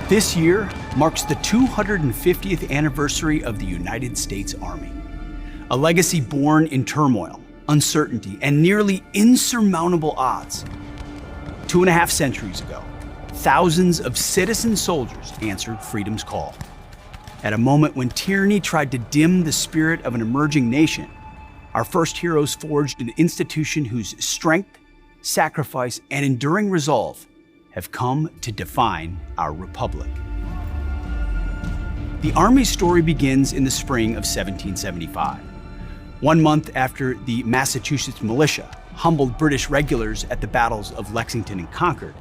This year marks the 250th anniversary of the United States Army, a legacy born in turmoil, uncertainty, and nearly insurmountable odds. 2.5 centuries ago, thousands of citizen soldiers answered freedom's call. At a moment when tyranny tried to dim the spirit of an emerging nation, our first heroes forged an institution whose strength, sacrifice, and enduring resolve have come to define our republic. The Army's story begins in the spring of 1775. 1 month after the Massachusetts militia humbled British regulars at the battles of Lexington and Concord,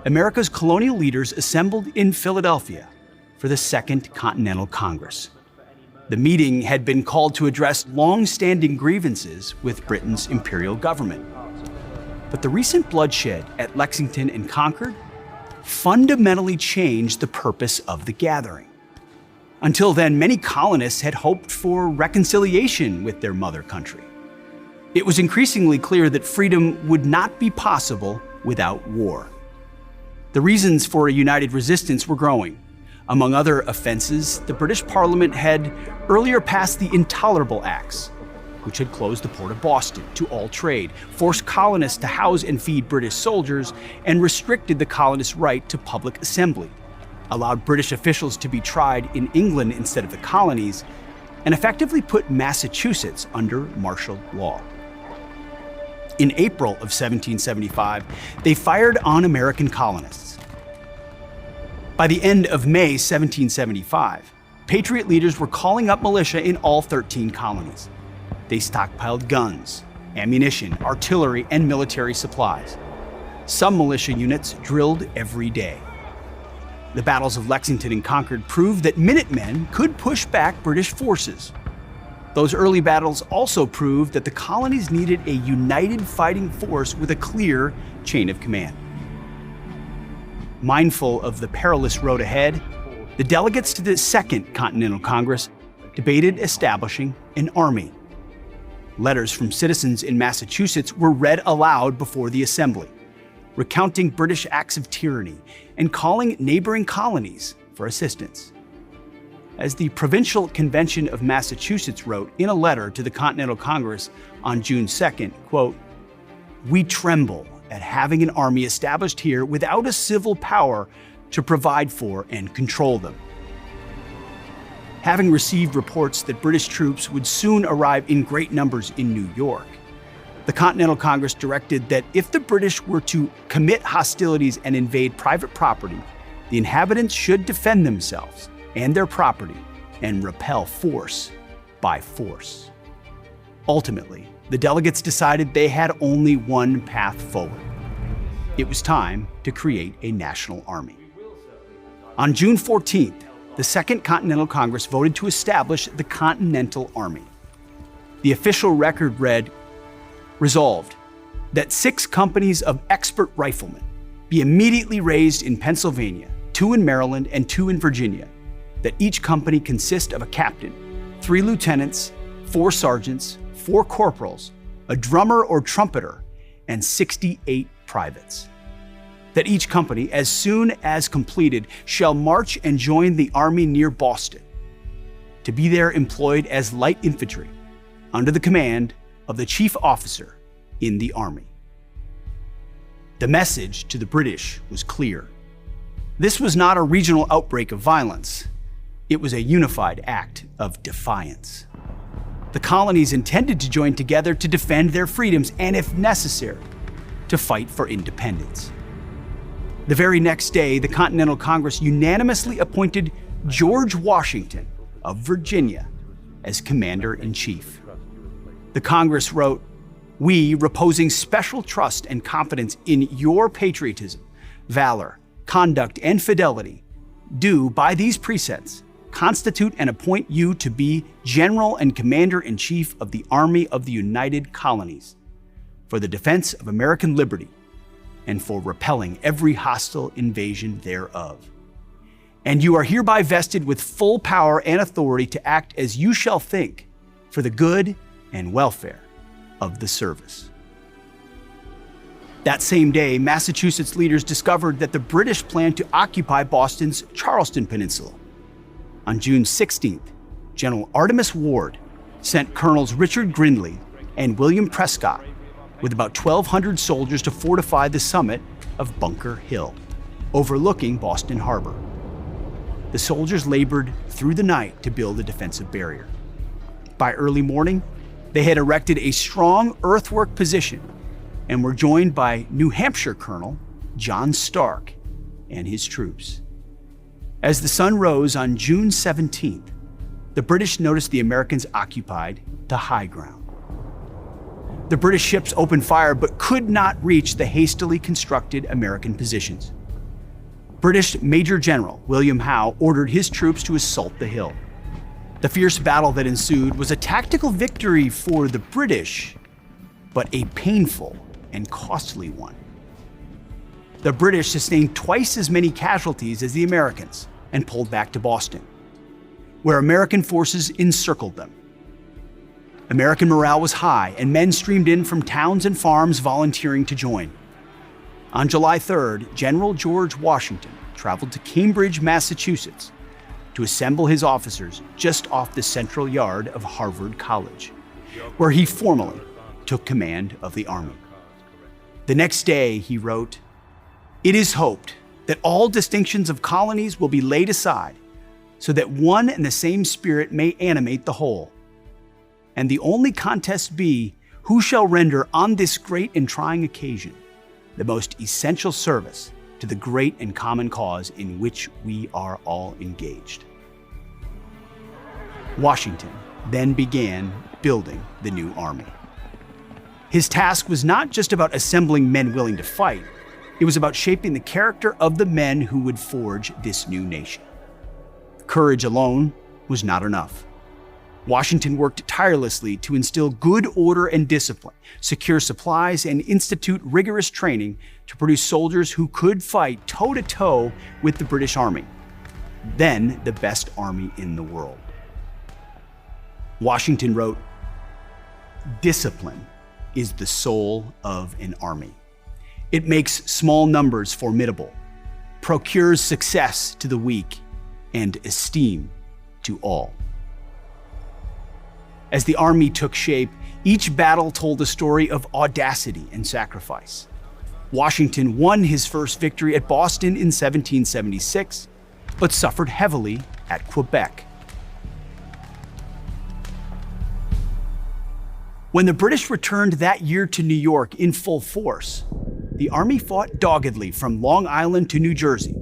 America's colonial leaders assembled in Philadelphia for the Second Continental Congress. The meeting had been called to address long-standing grievances with Britain's imperial government. But the recent bloodshed at Lexington and Concord fundamentally changed the purpose of the gathering. Until then, many colonists had hoped for reconciliation with their mother country. It was increasingly clear that freedom would not be possible without war. The reasons for a united resistance were growing. Among other offenses, the British Parliament had earlier passed the Intolerable Acts, which had closed the port of Boston to all trade, forced colonists to house and feed British soldiers, and restricted the colonists' right to public assembly, allowed British officials to be tried in England instead of the colonies, and effectively put Massachusetts under martial law. In April of 1775, they fired on American colonists. By the end of May 1775, Patriot leaders were calling up militia in all 13 colonies. They stockpiled guns, ammunition, artillery, and military supplies. Some militia units drilled every day. The battles of Lexington and Concord proved that Minutemen could push back British forces. Those early battles also proved that the colonies needed a united fighting force with a clear chain of command. Mindful of the perilous road ahead, the delegates to the Second Continental Congress debated establishing an army. Letters from citizens in Massachusetts were read aloud before the assembly, recounting British acts of tyranny and calling neighboring colonies for assistance. As the Provincial Convention of Massachusetts wrote in a letter to the Continental Congress on June 2nd, quote, "We tremble at having an army established here without a civil power to provide for and control them." Having received reports that British troops would soon arrive in great numbers in New York, the Continental Congress directed that if the British were to commit hostilities and invade private property, the inhabitants should defend themselves and their property and repel force by force. Ultimately, the delegates decided they had only one path forward. It was time to create a national army. On June 14th, the Second Continental Congress voted to establish the Continental Army. The official record read, "Resolved that 6 companies of expert riflemen be immediately raised in Pennsylvania, 2 in Maryland, and 2 in Virginia, that each company consist of a captain, 3 lieutenants, 4 sergeants, 4 corporals, a drummer or trumpeter, and 68 privates. That each company, as soon as completed, shall march and join the army near Boston, to be there employed as light infantry, under the command of the chief officer in the army." The message to the British was clear. This was not a regional outbreak of violence. It was a unified act of defiance. The colonies intended to join together to defend their freedoms and, if necessary, to fight for independence. The very next day, the Continental Congress unanimously appointed George Washington of Virginia as Commander-in-Chief. The Congress wrote, "We, reposing special trust and confidence in your patriotism, valor, conduct, and fidelity, do, by these precepts, constitute and appoint you to be General and Commander-in-Chief of the Army of the United Colonies, for the defense of American liberty, and for repelling every hostile invasion thereof. And you are hereby vested with full power and authority to act as you shall think for the good and welfare of the service." That same day, Massachusetts leaders discovered that the British planned to occupy Boston's Charleston Peninsula. On June 16th, General Artemus Ward sent Colonels Richard Grindley and William Prescott with about 1,200 soldiers to fortify the summit of Bunker Hill, overlooking Boston Harbor. The soldiers labored through the night to build a defensive barrier. By early morning, they had erected a strong earthwork position and were joined by New Hampshire Colonel John Stark and his troops. As the sun rose on June 17th, the British noticed the Americans occupied the high ground. The British ships opened fire but could not reach the hastily constructed American positions. British Major General William Howe ordered his troops to assault the hill. The fierce battle that ensued was a tactical victory for the British, but a painful and costly one. The British sustained twice as many casualties as the Americans and pulled back to Boston, where American forces encircled them. American morale was high, and men streamed in from towns and farms volunteering to join. On July 3rd, General George Washington traveled to Cambridge, Massachusetts, to assemble his officers just off the central yard of Harvard College, where he formally took command of the army. The next day, he wrote, "It is hoped that all distinctions of colonies will be laid aside, so that one and the same spirit may animate the whole. And the only contest be, who shall render on this great and trying occasion the most essential service to the great and common cause in which we are all engaged." Washington then began building the new army. His task was not just about assembling men willing to fight. It was about shaping the character of the men who would forge this new nation. Courage alone was not enough. Washington worked tirelessly to instill good order and discipline, secure supplies, and institute rigorous training to produce soldiers who could fight toe-to-toe with the British Army, then the best army in the world. Washington wrote, "Discipline is the soul of an army. It makes small numbers formidable, procures success to the weak, and esteem to all." As the army took shape, each battle told a story of audacity and sacrifice. Washington won his first victory at Boston in 1776, but suffered heavily at Quebec. When the British returned that year to New York in full force, the army fought doggedly from Long Island to New Jersey.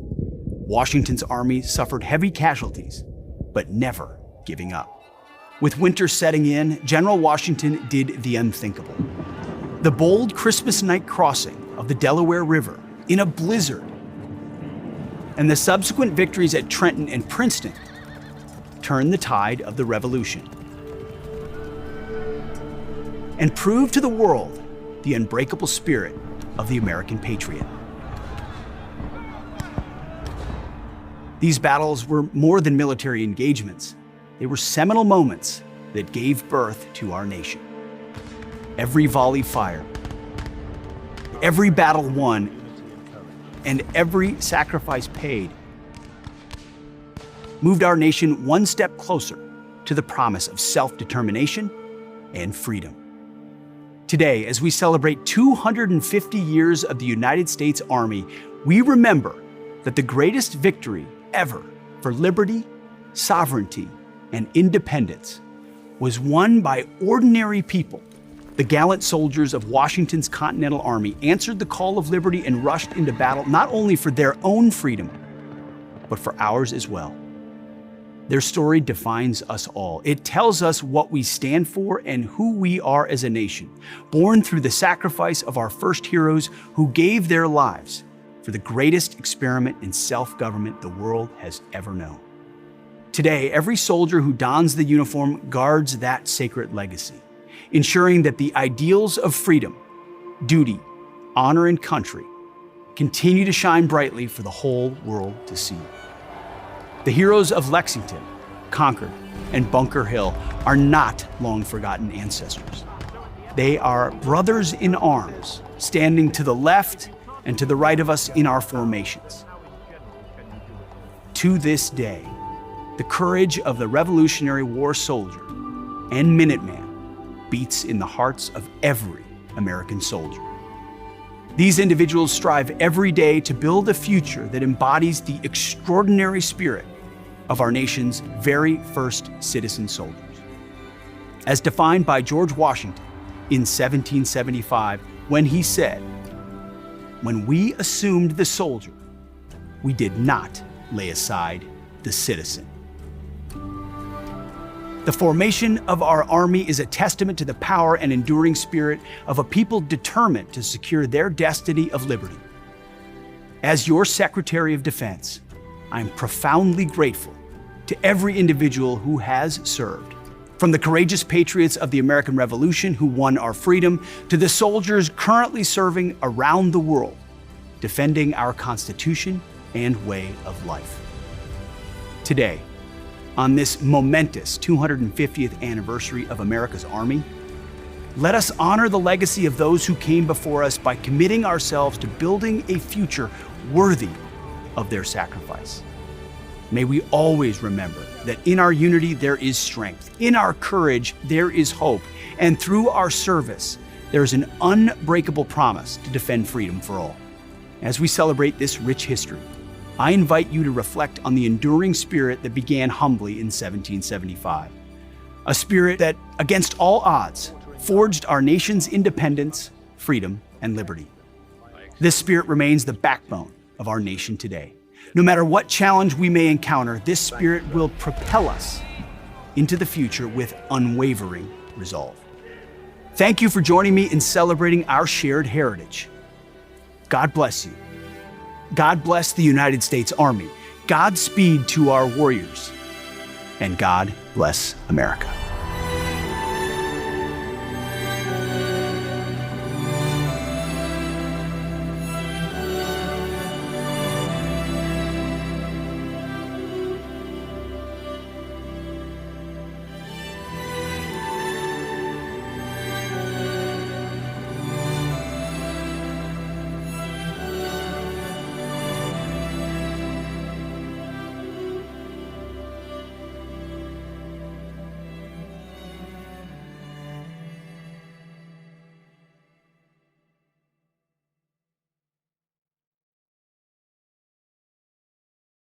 Washington's army suffered heavy casualties, but never giving up. With winter setting in, General Washington did the unthinkable. The bold Christmas night crossing of the Delaware River in a blizzard, and the subsequent victories at Trenton and Princeton turned the tide of the Revolution and proved to the world the unbreakable spirit of the American patriot. These battles were more than military engagements. They were seminal moments that gave birth to our nation. Every volley fired, every battle won, and every sacrifice paid moved our nation one step closer to the promise of self-determination and freedom. Today, as we celebrate 250 years of the United States Army, we remember that the greatest victory ever for liberty, sovereignty, and independence was won by ordinary people. The gallant soldiers of Washington's Continental Army answered the call of liberty and rushed into battle not only for their own freedom, but for ours as well. Their story defines us all. It tells us what we stand for and who we are as a nation, born through the sacrifice of our first heroes who gave their lives for the greatest experiment in self-government the world has ever known. Today, every soldier who dons the uniform guards that sacred legacy, ensuring that the ideals of freedom, duty, honor, and country continue to shine brightly for the whole world to see. The heroes of Lexington, Concord, and Bunker Hill are not long forgotten ancestors. They are brothers in arms, standing to the left and to the right of us in our formations. To this day, the courage of the Revolutionary War soldier and Minuteman beats in the hearts of every American soldier. These individuals strive every day to build a future that embodies the extraordinary spirit of our nation's very first citizen soldiers. As defined by George Washington in 1775, when he said, "When we assumed the soldier, we did not lay aside the citizen." The formation of our Army is a testament to the power and enduring spirit of a people determined to secure their destiny of liberty. As your Secretary of Defense, I'm profoundly grateful to every individual who has served, from the courageous patriots of the American Revolution who won our freedom to the soldiers currently serving around the world, defending our Constitution and way of life. Today, on this momentous 250th anniversary of America's Army, let us honor the legacy of those who came before us by committing ourselves to building a future worthy of their sacrifice. May we always remember that in our unity there is strength, in our courage there is hope, and through our service there is an unbreakable promise to defend freedom for all. As we celebrate this rich history, I invite you to reflect on the enduring spirit that began humbly in 1775. A spirit that, against all odds, forged our nation's independence, freedom, and liberty. This spirit remains the backbone of our nation today. No matter what challenge we may encounter, this spirit will propel us into the future with unwavering resolve. Thank you for joining me in celebrating our shared heritage. God bless you. God bless the United States Army. Godspeed to our warriors. And God bless America.